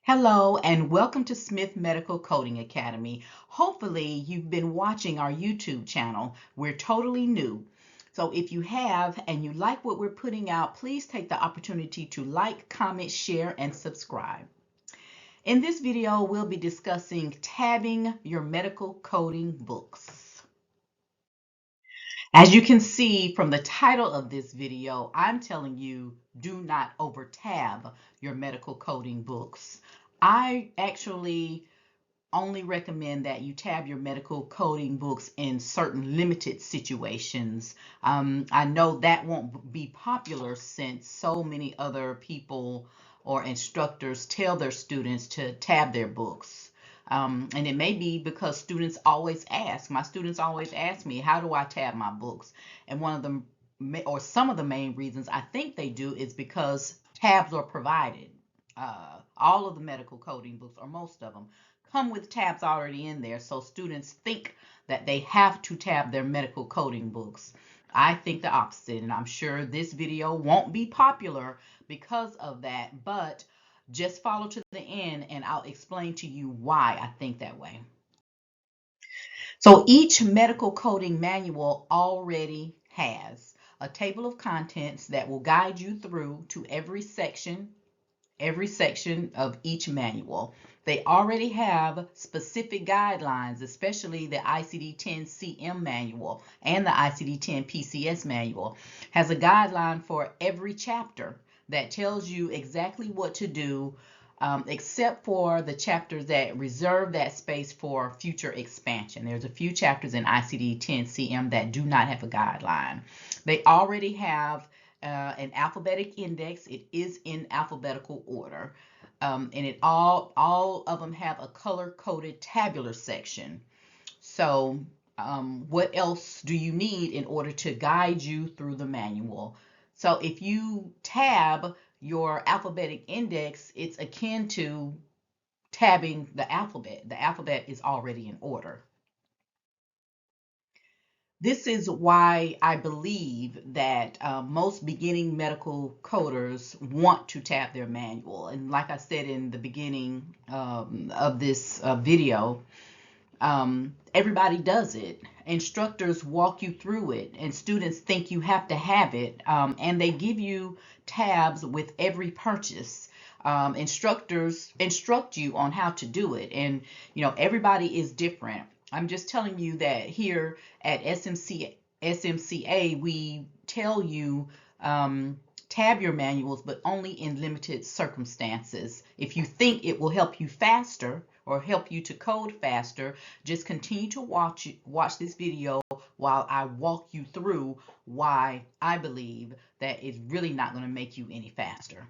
Hello and welcome to Smith Medical Coding Academy. Hopefully you've been watching our YouTube channel. We're totally new. So if you have and you like what we're putting out, please take the opportunity to like, comment, share, and subscribe. In this video, we'll be discussing tabbing your medical coding books. As you can see from the title of this video, I'm telling you, do not over tab your medical coding books. I actually only recommend that you tab your medical coding books in certain limited situations. I know that won't be popular since so many other people or instructors tell their students to tab their books. And it may be because students always ask. My students always ask me, how do I tab my books? And one of them, or some of the main reasons I think they do, is because tabs are provided. All of the medical coding books, or most of them, come with tabs already in there, so students think that they have to tab their medical coding books. I think the opposite, and I'm sure this video won't be popular because of that, but just follow to the end and I'll explain to you why I think that way. So each medical coding manual already has a table of contents that will guide you through to every section of each manual. They already have specific guidelines, especially the ICD-10 CM manual and the ICD-10 PCS manual has a guideline for every chapter that tells you exactly what to do, except for the chapters that reserve that space for future expansion. There's a few chapters in ICD-10 CM that do not have a guideline. They already have an alphabetic index. It is in alphabetical order. And it all of them have a color-coded tabular section. So what else do you need in order to guide you through the manual? So if you tab your alphabetic index, it's akin to tabbing the alphabet. The alphabet is already in order. This is why I believe that most beginning medical coders want to tab their manual. And like I said in the beginning of this video, everybody does it. Instructors walk you through it, and students think you have to have it, and they give you tabs with every purchase. Instructors instruct you on how to do it, and everybody is different. I'm just telling you that here at SMCA, we tell you tab your manuals, but only in limited circumstances. If you think it will help you faster or help you to code faster, just continue to watch this video while I walk you through why I believe that it's really not going to make you any faster.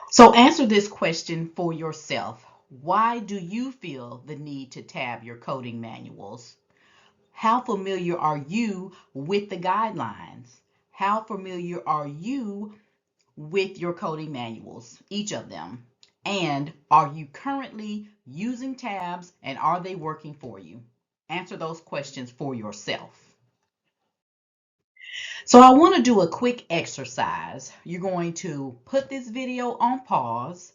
So answer this question for yourself. Why do you feel the need to tab your coding manuals? How familiar are you with the guidelines? How familiar are you with your coding manuals, each of them? And are you currently using tabs, and are they working for you? Answer those questions for yourself. So I want to do a quick exercise. You're going to put this video on pause,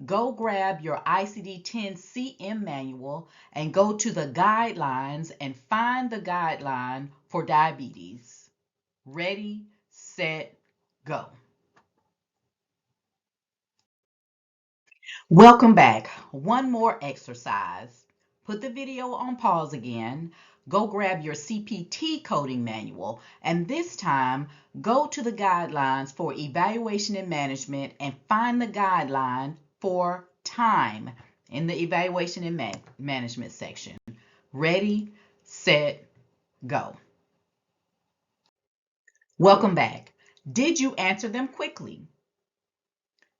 go grab your ICD-10 CM manual, and go to the guidelines and find the guideline for diabetes. Ready, set, go. Welcome back. One more exercise. Put the video on pause again. Go grab your CPT coding manual, and this time go to the guidelines for evaluation and management and find the guideline for time in the evaluation and management section. Ready, set, go. Welcome back. Did you answer them quickly?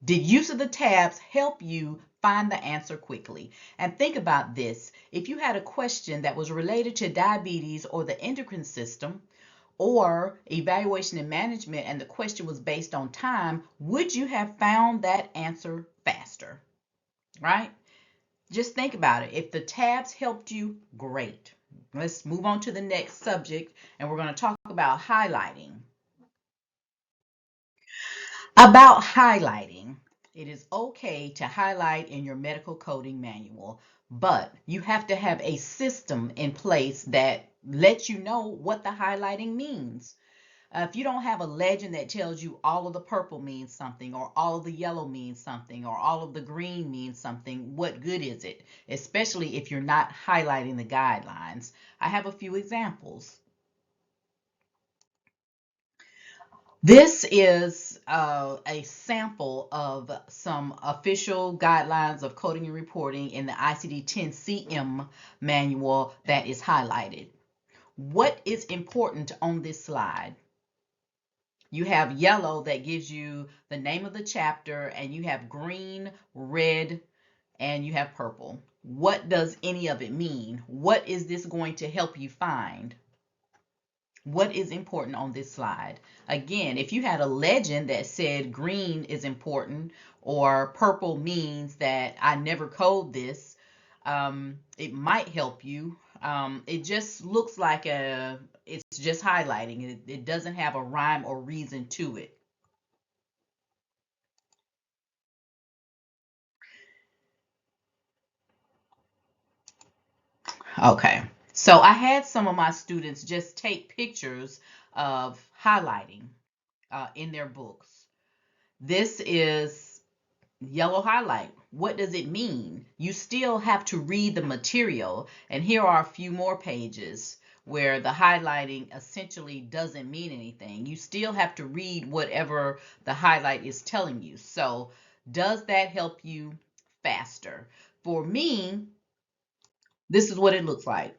Did use of the tabs help you find the answer quickly? And think about this. If you had a question that was related to diabetes or the endocrine system or evaluation and management, and the question was based on time, would you have found that answer faster? Right? Just think about it. If the tabs helped you, great. Let's move on to the next subject, and we're going to talk about highlighting. About highlighting. it is okay to highlight in your medical coding manual, but you have to have a system in place that lets you know what the highlighting means. If you don't have a legend that tells you all of the purple means something, or all of the yellow means something, or all of the green means something, what good is it? Especially if you're not highlighting the guidelines. I have a few examples. This is a sample of some official guidelines of coding and reporting in the ICD-10-CM manual that is highlighted. What is important on this slide? You have yellow that gives you the name of the chapter, and you have green, red, and you have purple. What does any of it mean? What is this going to help you find? What is important on this slide? Again, if you had a legend that said green is important or purple means that I never code this, it might help you. It just looks like it's just highlighting. It doesn't have a rhyme or reason to it. Okay, so I had some of my students just take pictures of highlighting in their books. This is yellow highlight. What does it mean? You still have to read the material, and here are a few more pages where the highlighting essentially doesn't mean anything. You still have to read whatever the highlight is telling you. So does that help you faster? For me, this is what it looks like.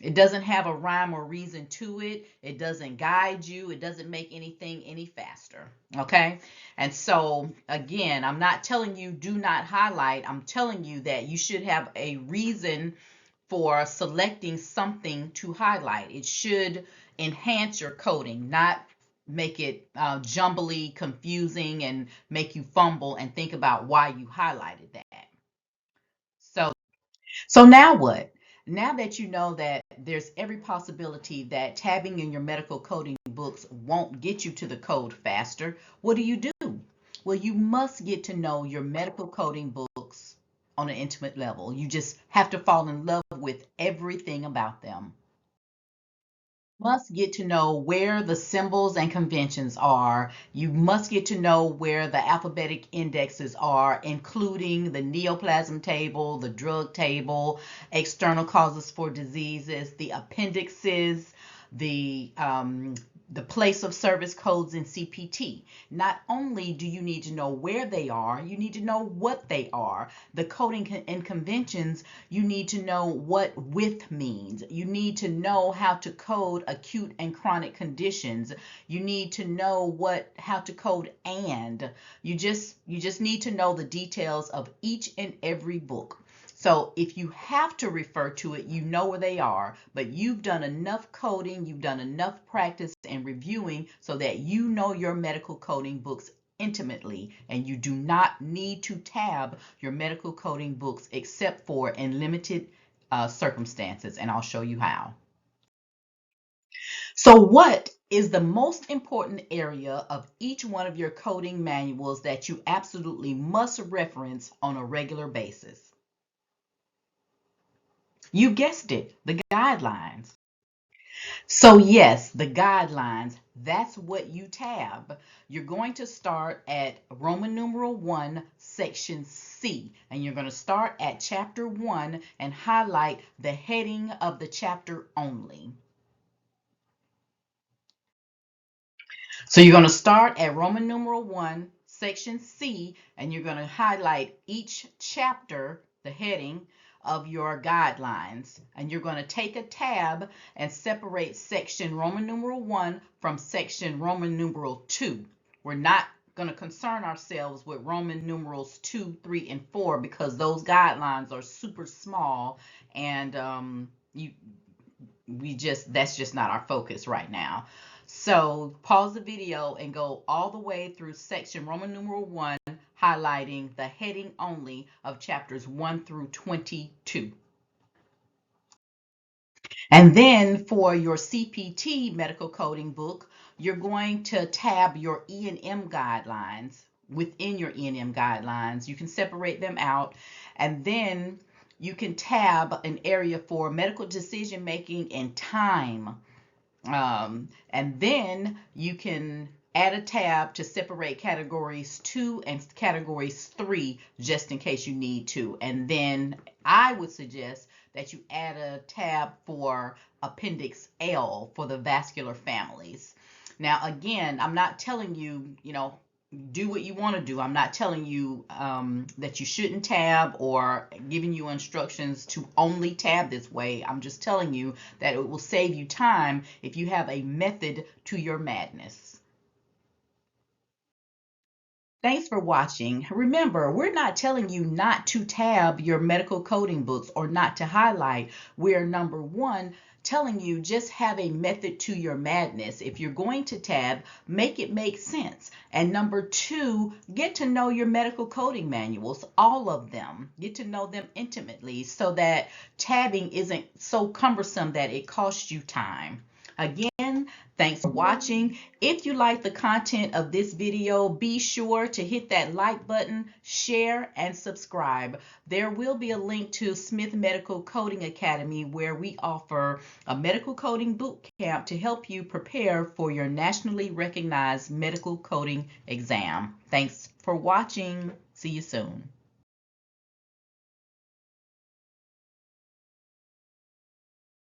It doesn't have a rhyme or reason to it. It doesn't guide you. It doesn't make anything any faster. Okay? And so, again, I'm not telling you do not highlight. I'm telling you that you should have a reason for selecting something to highlight. It should enhance your coding, not make it jumbly, confusing, and make you fumble and think about why you highlighted that. So now what? Now that you know that there's every possibility that tabbing in your medical coding books won't get you to the code faster, what do? Well, you must get to know your medical coding books on an intimate level. You just have to fall in love with everything about them. Must get to know where the symbols and conventions are. You must get to know where the alphabetic indexes are, including the neoplasm table, the drug table, external causes for diseases, the appendixes, the place of service codes in CPT. Not only do you need to know where they are, you need to know what they are. The coding and conventions, you need to know what with means. You need to know how to code acute and chronic conditions. You need to know how to code and. You just need to know the details of each and every book. So if you have to refer to it, you know where they are, but you've done enough coding, you've done enough practice and reviewing so that you know your medical coding books intimately, and you do not need to tab your medical coding books except for in limited circumstances, and I'll show you how. So what is the most important area of each one of your coding manuals that you absolutely must reference on a regular basis? You guessed it, the guidelines. So yes, the guidelines, that's what you tab. You're going to start at Roman numeral 1, section C, and you're going to start at chapter 1 and highlight the heading of the chapter only. So you're going to start at Roman numeral 1, section C, and you're going to highlight each chapter, the heading of your guidelines, and you're going to take a tab and separate section Roman numeral 1 from section Roman numeral 2. We're not going to concern ourselves with Roman numerals 2, 3, and 4 because those guidelines are super small, and that's just not our focus right now. So pause the video and go all the way through section Roman numeral 1, highlighting the heading only of chapters 1 through 22. And then for your CPT medical coding book, you're going to tab your E&M guidelines within your E&M guidelines. You can separate them out, and then you can tab an area for medical decision making and time. And then you can add a tab to separate categories 2 and categories 3 just in case you need to. And then I would suggest that you add a tab for Appendix L for the vascular families. Now, again, I'm not telling you, do what you want to do. I'm not telling you that you shouldn't tab or giving you instructions to only tab this way. I'm just telling you that it will save you time if you have a method to your madness. Thanks for watching. Remember, we're not telling you not to tab your medical coding books or not to highlight. We're number one, telling you just have a method to your madness. If you're going to tab, make it make sense. And number two, get to know your medical coding manuals, all of them. Get to know them intimately so that tabbing isn't so cumbersome that it costs you time. Again, thanks for watching. If you like the content of this video, be sure to hit that like button, share, and subscribe. There will be a link to Smith Medical Coding Academy where we offer a medical coding boot camp to help you prepare for your nationally recognized medical coding exam. Thanks for watching. See you soon.